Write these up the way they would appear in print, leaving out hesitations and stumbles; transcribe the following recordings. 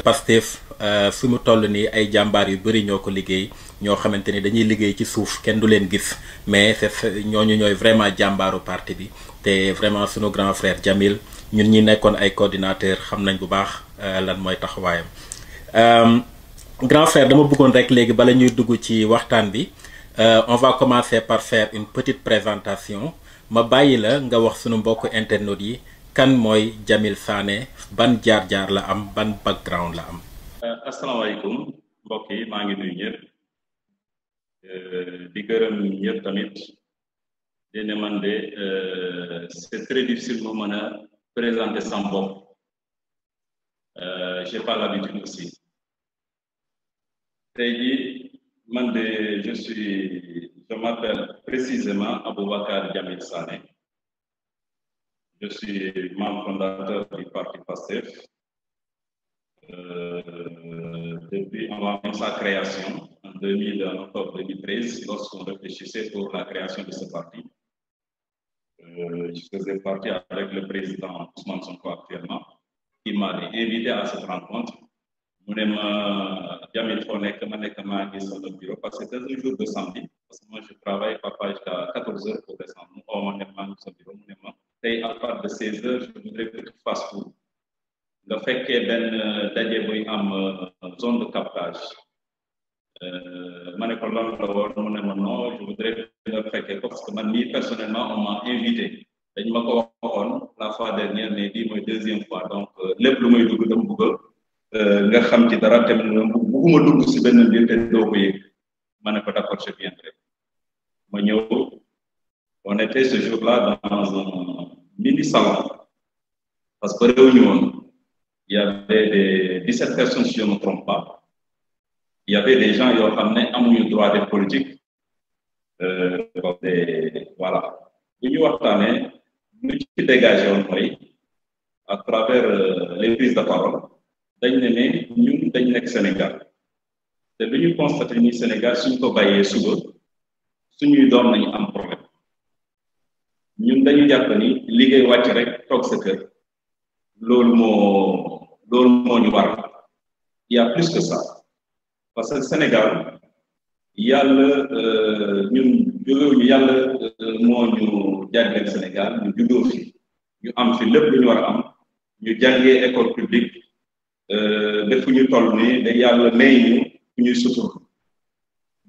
Pastef fi mu toll nii ay jàmbaar yu bëri ñoo ko liggéey ñoo xamante ni dañuy liggéey ci suuf kenn du leen gis mais ñooñu ñooy vraiment jàmbaaru parti bi te vraiment sunu grand frère Jamil ñun ñi nekkoon ay coordinateur xam nañ bu baax lan mooy taxawaayam. Grand frère dama bëggoon rek léegi bala ñuy dugg ci waxtaan bi on va commencer par faire une petite présentation ma bàyyi la nga wax sunu mbokk internautes yi kan mooy Jamil Sané ban jaar-jaar la am ban background la am. asalaamaaleykum mbokk yi maa ngi nuyu ñëpp di gërëm ñëpp tamit di ne man de c'est très difficile mu mën a présenter sama bopp j'ai pas l'habitude aussi tey jii man de je m'appelle précisément Aboubacar Jamil Sané. Je suis membre fondateur du parti Pastef depuis avant sa création en octobre 2013, lorsqu'on réfléchissait pour la création de ce parti. Je faisais partie avec le président Ousmane Sonko actuellement, qui m'avait invité à cette rencontre. Jamil sur le bureau parce que c'était un jour de samedi, parce que moi je travaille parfois jusqu'à 14 h pour descendre. On est sur le bureau. Et à partir de 16 h, je voudrais que tu fasses tout. Le fait qu'il y ait une zone de captage. Non, je voudrais le faire parce que personnellement, on m'a invité. La fois dernière, mais dit moi deuxième fois. Donc, le plus moi du Google, nga xam ci dara tamit bëgguma dugg ci benn mbir te doo ko yëg ma ne ko d'accord je viendrai ma ñëw on était ce jour-là dans un mini salon parce que réunion il y avait des 17 personnes si je ne me trompe pas il y avait des gens yoo xam ne amuñu droit de politique voilà bu ñu waxtaanee lu ci dégagé woon mooy à travers les prises de parole dañ ne ñun dañ nekk Sénégal te lu ñu constaté ni Sénégal suñ ko bàyyee suba suñuy doom nañu am problème ñun dañu jàpp ni liggéey wàcc rek toog sa kër loolu moo ñu war il y a plus que ça parce que Sénégal yàlla ñun jógewuñu yàlla moo ñu jagleel Sénégal ñu juddoo fi ñu am fi lépp lu ñu war a am ñu jàngee école publique defu ñu toll nii da yàlla may ñu fu ñuy sutur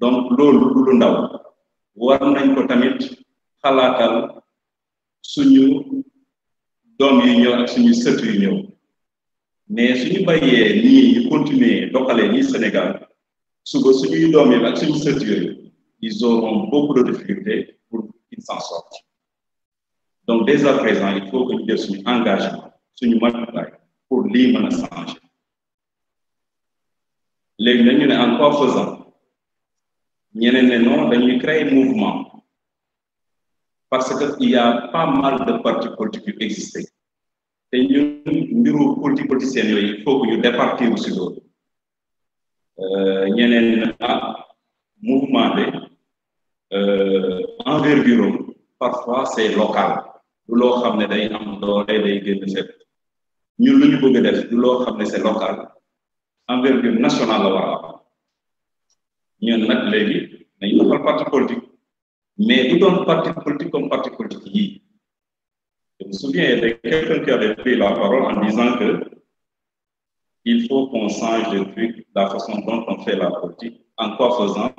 donc loolu du lu ndaw war nañ ko tamit xalaatal suñu doom yi ñëw ak suñu sët yu ñëw mais suñu bàyyee nii ñu continuer doxalee nii Sénégal suba suñuy doom yi ak suñu sët yooyu ils auront beaucoup de difficultés pour qu'ils s'en sortent donc dès à présent il faut que ñu jël suñu engagement suñu matuwaay pour lii mën a changer léegi nag ñu ne en quoi faisant ñeneen ne non dañuy créer mouvement parce que il y a pas mal de partis politiques yu existé te ñun mbiru politiciens yooyu il faut que ñu départir aussi loolu ñeneen ne mouvement de envergure parfois c'est local du loo xam ne day am doole day génn set ñun lu ñu bëgg a def du loo xam ne c'est local envergure nationale la war a am ñun nag léegi nañu doxal parti politique mais du doon parti politique comme parti politique yii je me souviens de quelqu'un qui avait pris la parole en disant que il faut qu'on change de truc la façon dont on fait la politique en quoi faisant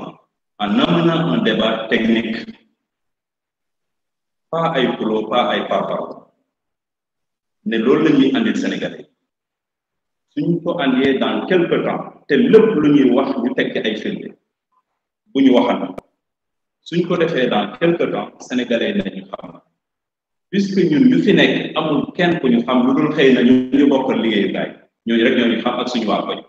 en amenant un débat technique pas ay pro pas ay parparloo ne loolu la ñuy andil Sénégalais suñ ko andee dans quelque temps te lépp lu ñuy wax ñu tekki ay firnde bu ñu waxan suñ ko defee dans quelque temps Sénégalais nañu xam puisque ñun ñu fi nekk amul kenn ku ñu xam lu dul xëy na ñu bokkal liggéeyukaay ñooñu rek ñoo ñu xam ak suñu waa koñ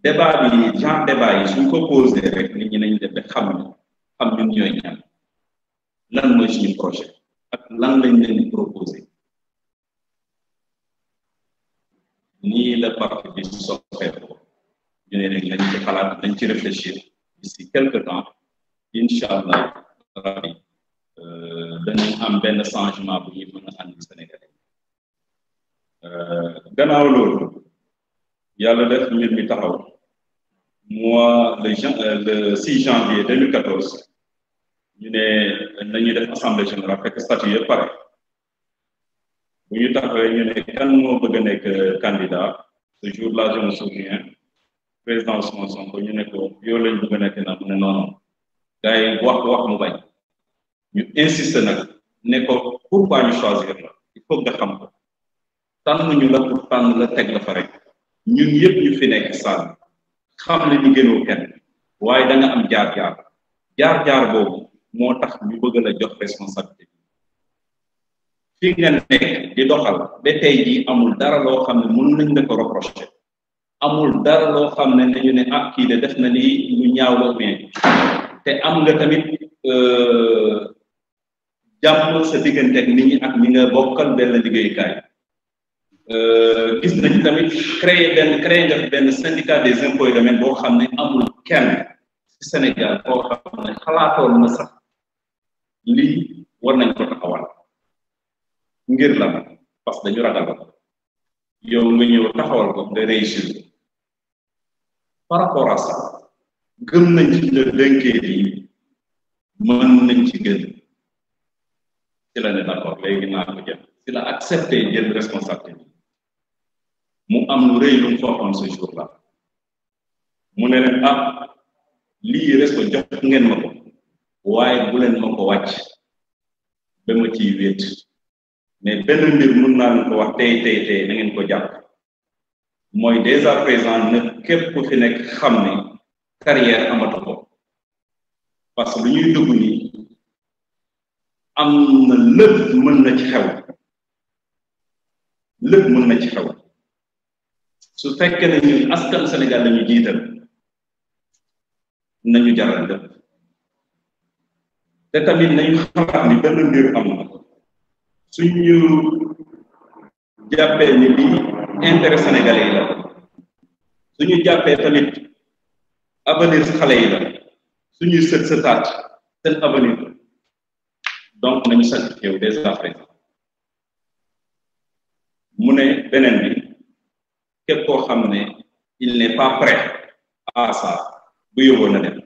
débat bi genre débat yi suñ ko posé rek nit ñi nañ def xam ñun ñooy ñaan lan mooy suñu projet ak lan lañ leen di proposé nii la parti bi soppeeku ñu ne rek nañ ci xalaat nañ ci réfléchir d'ici quelque temps incha allah rabi dañu am benn changement bu ñuy mën a andi Sénégalais gannaaw loolu yàlla def mbir mi taxaw moi le 6 janvier 2014 ñu ne nañu def assemblée générale fekk statut yëpp pare bu ñu taxawee ñu ne kan moo bëgg a nekk candidat ce jour là je me souviens président Ousmane Sonko ñu ne ko yow lañ bëgg a nekk na mu ne non gars yi wax mu bañ ñu insister nag ne ko pourquoi ñu choisir la il faut nga xam ko tànn ñu la pour tànn la teg la fa rek ñun yëpp ñu fi nekk saal xam ne ñu gënoo kenn waaye da nga am jaar-jaar boobu moo tax ñu bëgg la jox responsabilité fi nga nekk di doxal ba tey jii amul dara loo xam ne mën nañ la ko reprocher amul dara loo xam ne nañu ne ah kii de def na lii lu ñaaw la bien te am nga tamit jàmm sa diggante ak nit ñi ak ñi nga bokkal benn liggéeyukaay gis nañu tamit créé nga benn syndicat des impôts et domaines boo xam ne amul kenn ci Sénégal boo xam ne xalaatoon na sax lii war nañ ko taxawal ngir la parce que dañu ragal yow nga ñëw taxawal ko nga réussir par rapport à ça gëm nañ ci la dënkee yi mën nañ ci gën ci la ne d'accord léegi naa ko jël ci la accepté jël responsabilité mu am lu rëy lu mu fooxoon ce jour là mu ne leen ah lii respect jox ngeen ma ko waaye bu leen ma ko wàcc ba ma ciy wéet mais benn mbir mën naa leen ko wax tey na ngeen ko jàpp mooy dès à présent na képp ku fi nekk xam ne carrière amatu ko parce que lu ñuy dugg nii am na lépp mën na ci xew lépp mën na ci xew su fekkee ne ñun askan Sénégal lañu jiital nañu jaral lépp te tamit nañu xalaat ni benn mbir am na suñu jàppee ni lii intérêt sénégalais yi la suñu jàppee tamit avenir xale yi la suñuy sëtaat seen avenir donc nañu sacrifié wu dès à présent mu ne beneen bi képp koo xam ne il n'est pas prêt à ça bu yóbboo na dem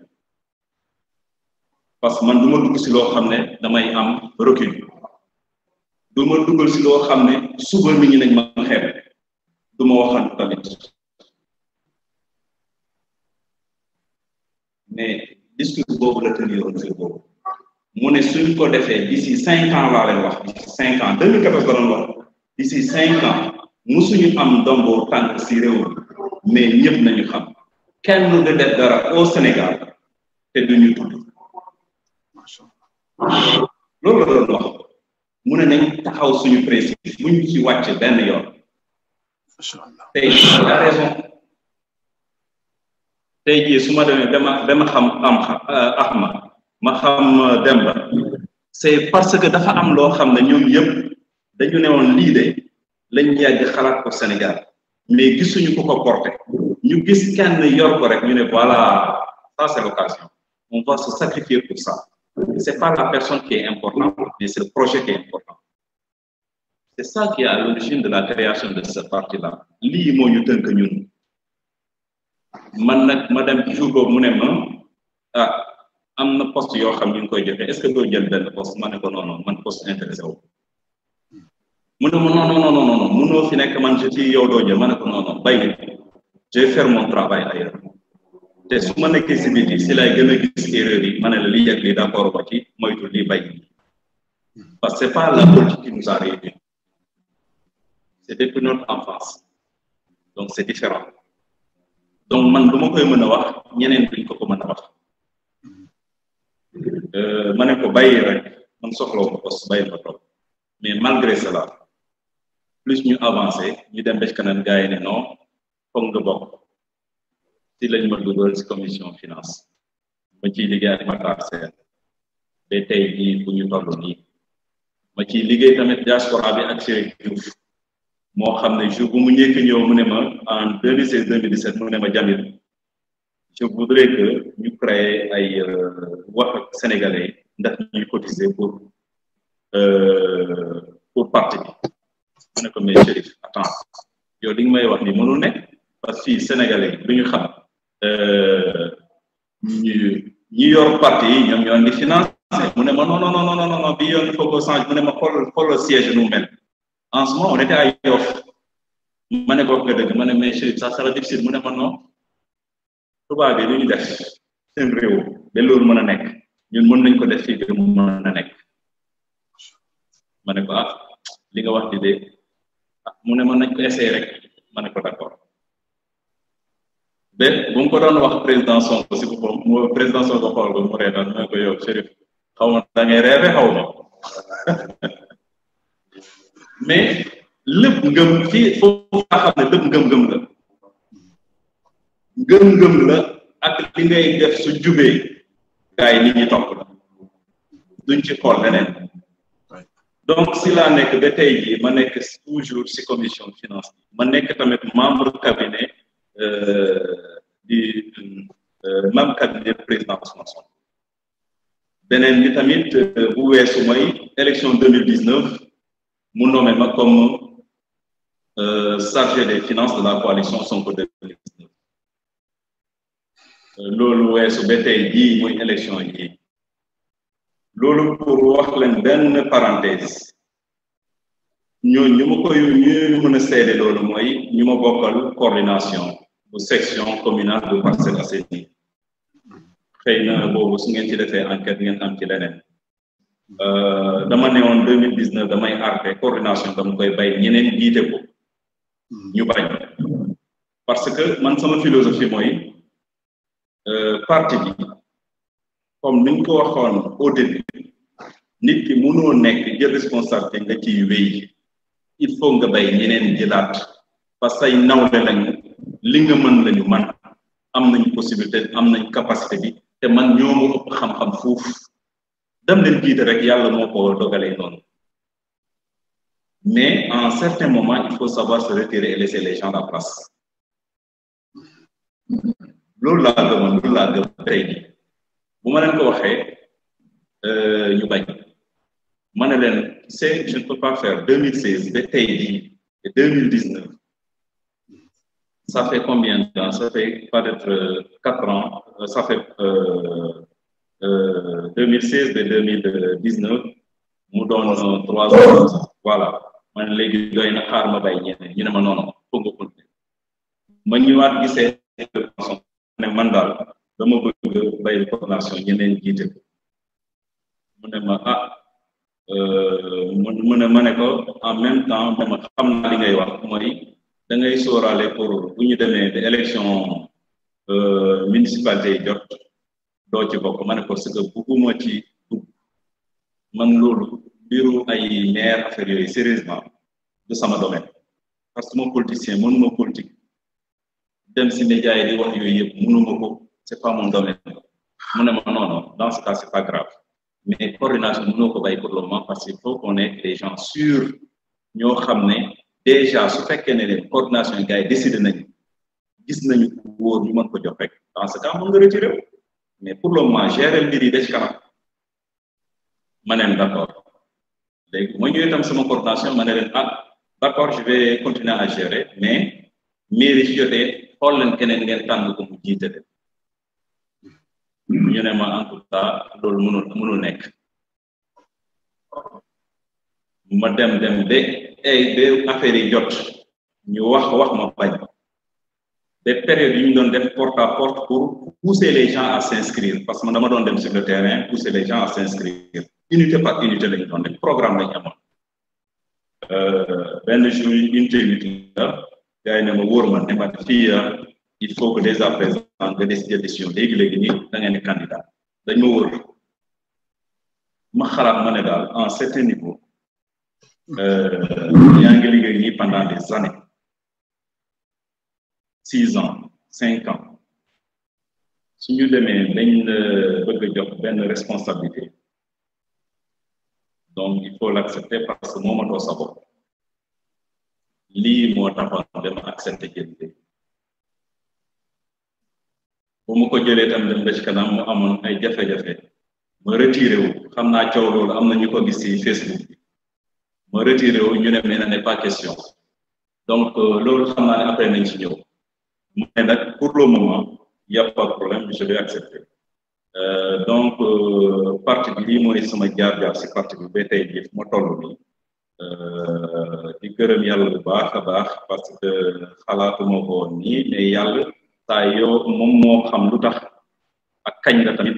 parce que man du ma dugg si loo xam ne damay am recul du ma duggal si loo xam ne suba nit ñi nañ ma xeeb du ma waxan tamit mais discours boobu la tëniroon jour boobu mu ne suñ ko defee d'ici 5 ans laa leen wax d'ici 5 ans 2014 la doon wax d'ici 5 ans musuñu am ndombo tànk si réew mais ñëpp nañu xam kenn du def dara au Sénégal te duñu tudd loolu la doon wax mu ne nañ taxaw suñu principe buñ ci wàcc benn yoon tey la raison tey jii su ma demee dama xam Ahma ma xam Demba c'est parce que dafa am loo xam ne ñoom yëpp dañu ne woon lii de lañ yàgg xalaat ko Sénégal mais gisuñu ko ko porté ñu gis kenn yor ko rek ñu ne voilà ça c'est l'occasion on va se sacrifier pour ça c'est pas la personne qui est importante mais c'est le projet qui est important c'est ça qui est à l'origine de la création de ce parti-là lii moo ñu tënk ñun man nag ma dem jour boobu mu ne ma ah am na poste yoo xam ñu ngi koy joxe est-ce que doo jël benn poste ma ne ko non man poste intéressé wu mu ne ma non mënoo fi nekk man je ci yow doo jël ma ne ko non bay je vais faire mon travail ailleurs te su ma nekkee si biti si lay gën a gis erreur yi ma ne la lii yegg lii d'accord ba ci moytu lii bay parce que c'est pas la politique qui nous a réunis c'est depuis notre enfance donc c'est différent donc man du ma koy mën a wax ñeneen duñ ko mën a wax ma ne ko bàyyi rek man soxlawu ma poste bàyyi ma toog mais malgré cela plus ñu avancé ñu dem ba ci kanam gars yi ne non foog nga bokk si lañ ma dugal si commission finance ma ciy liggéey ak Matar Sène ba tey jii bu ñu toll nii ma ciy liggéey tamit diaspora bi ak Chérif Diouf moo xam ne jour bu mu njëkk ñëw mu ne ma en 2016 2017 mu ne ma Jamil je voudrais que ñu créer ay wax ak sénégalais ndax ñuy cotiser pour parti bi mu ne ko mais Chérif attends yow li nga may wax ni mënul nekk parce que fii Sénégalais lu ñu xam ñi yor parti yi ñoom ñoo di financé mu ne ma non non non non non bi yoon il faut que change mu ne ma xool siège nu mel en ce moment on était à Yoff ma ne ko wax nga dëgg ma ne mais Chérif ça sera difficile mu ne ma non tubaab bi lu ñu def seen réew ba loolu mën a nekk ñun mën nañ ko def fii ba mu mën a nekk ma ne ko li nga wax di de mu ne mën nañ ko essayer rek ma ne ko d'accord ba bu mu ko doon wax président Sonko si boppam mu président Sonko xool ko mu reetaan ma ne ko yow Chérif xaw ma da ngay rêve xaw ma mais lépp ngëm fii foofu nga xam ne lépp ngëm-ngëm la ngëm-ngëm la ak li ngay def su jubee gars yi nit ñi topp la duñ ci xool leneen donc si laa nekk ba tey jii ma nekk toujours si commission finance ma nekk tamit membre cabinet même cabinet président Ousmane Sonko beneen bi tamit bu weesu mooy élection 2019 mu nommé ma comme chargé des finances de la coalition Sonko 2019 loolu weesu ba tey jii muy élection yi loolu pour wax leen benn parenthèse ñu ma koy ñu mën a seede loolu mooy ñu ma bokkal coordination bu section communale de Parcelles Assainies xëy na boobu su ngeen ci defee enquête ngeen am ci leneen dama ne woon 2019 damay arrêté coordination dama koy bay ñeneen jiite ko ñu bañ parce que man sama philosophie mooy parti bi comme niñ ko waxoon au début nit ki mënoo nekk jël responsabilité nga ciy wéy il faut nga bay ñeneen jëlaat parce que ay nawle lañu li nga mën lañu man am nañ possibilité am nañ capacité bi te man ñoo ma ëpp xam-xam foofu dem leen jiite rek yàlla moo ko dogalee noonu mais à un certain moment il faut savoir se retirer et laisser les gens la place loolu laa gëmoon loolu laa gëm tey jii bu ma leen ko waxee ñu bañ ma ne leen c'est je ne peux pas faire 2016 ba tey jii et 2019 ça fait combien de temps ça fait peut-être 4 ans ça fait 2016 ba 2019 mu doon 3 ans voilà man léegi doy na xaar ma bàyyi ñeneen ñu ne ma noonu foog nga continuer ma ñëwaat gisee ne man daal dama bëgg bay coordination ñeneen jiite ko mu ne ma mu ne ma ne ko en même temps dama xam naa li ngay wax mooy da ngay sóoraale pour bu ñu demee de élection municipalité yi jot doo ci bokk ma ne ko c'est que bugguma ci dugg man loolu mbiru ay maire affaire yooyu sérieusement du sama domaine parce que mon politicien mënuma politique dem si média yi di wax yooyu yëpp mënuma ko c'est pas mon domaine mu ne ma non non dans ce cas c'est pas grave mais coordination mënoo ko bàyyi pour le moment parce qu'il faut qu'on ait des gens sûrs ñoo xam ne déjà su fekkee ne leen coordination yi gars yi décidé nañu gis nañu wóor ñu mën ko jox rek dans ce cas mën nga retiré mais pour le moment gérer mbir yi des kanam ma ne d'accord léegi ma ñëwee tam sama coordination ma ne leen d'accord je vais continuer à gérer mais mairie ci jotee xool leen keneen ngeen tànn ko mu jiite leen ñu ne ma en tout cas loolu mënul nekk ma dem ba affaire yi jot ñu wax ma bañ ba période yi ñu doon def porte à porte pour pousser les gens à s'inscrire parce que man dama doon dem sur le terrain pousser les gens à s'inscrire unité par unité lañu doon def programme lañu amoon benn jour unité la gars yi ne ma wóor ma ne ma fii il faut que dès à présent nga décision léegi nii da ngeen di candidat dañ ma wóor ma xalaat ma ne daal à un certain niveau yaa ngi liggéey nii pendant des années 6 ans 5 ans suñu demee dañ la bëgg a jox benn responsabilité donc il faut l'accepter parce que moomatoo sa bopp lii moo taxoon dama accepté jël bu ma ko jëlee tam dem ba ci kanam mu amoon ay jafe-jafe ma retiré wu xam naa coow loolu am na ñu ko gis ci Facebook bi ma retiré wu ñu ne mais na n'est pas question donc loolu xam naa ne après nañ ci ñëw mais nag pour le moment il y a pas de problème je vais accepter donc parti bi lii mooy sama jaar-jaar si parti bi ba tey jii fu ma toll nii di gërëm yàlla bu baax a baax parce que xalaatuma ko woon nii mais yàlla saa yoo moom moo xam lu tax ak kañ la tamit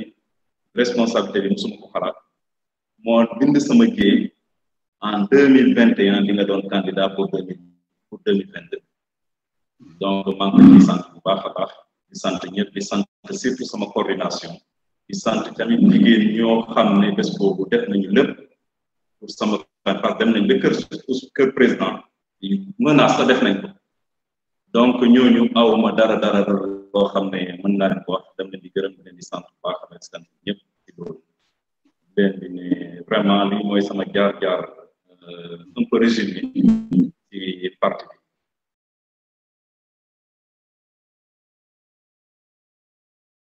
responsabilité bi musuma ko xalaat moo bind sama géey en 2021 di nga doon candidat pour 2022 donc maa ngi di sant bu baax a baax di sant ñëpp di sant surtout sama coordination di sant tamit jigéen ñoo xam ne bés boobu def nañu lépp pour sama parce dem nañ ba kër président yi menace la def nañ ko donc ñooñu awma dara loo xam ne mën naa leen ko wax dem leen di gërëm leen di sant bu baax a sant ñëpp ci loolu leen bi ne vraiment lii mooy sama jaar-jaar un peu résumé